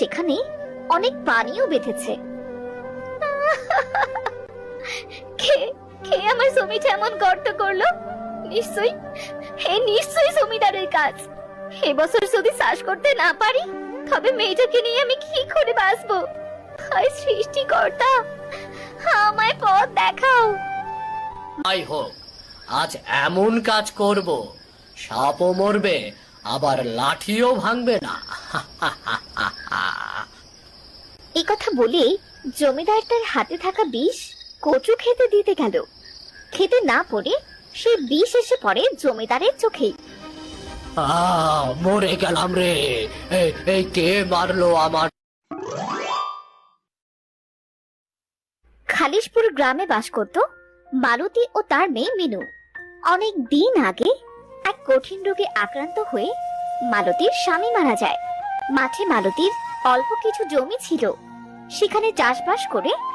সেখানে অনেক পানিও বেঁধেছে। কে কে আমার জমিতে এমন গর্ত করলো? নিশ্চয়ই জমিদারের কাজ। এবছর যদি চাষ করতে না পারি তবে মেয়েটাকে নিয়ে আমি কি করে বাঁচবো? হায় সৃষ্টিকর্তা, আমায় পথ দেখাও। তাই হোক, আজ এমন কাজ করব সাপও মরবে আবার লাঠিও ভাঙবে না। এই কথা বলে জমিদার তার হাতে থাকা বিষ কচু খেতে দিতে গেল। খেতে না পড়ে সে বিষ এসে পড়ে জমিদারের চোখে। মরে গেলাম রে, এই কে মারলো আমার? খালিশপুর গ্রামে বাস করত মালতী ও তার মেয়ে মিনু। অনেক দিন আগে এক কঠিন রোগে আক্রান্ত হয়ে মালতীর স্বামী মারা যায়। মাঠে মালতীর অল্প কিছু জমি ছিল, সেখানে চাষবাস করে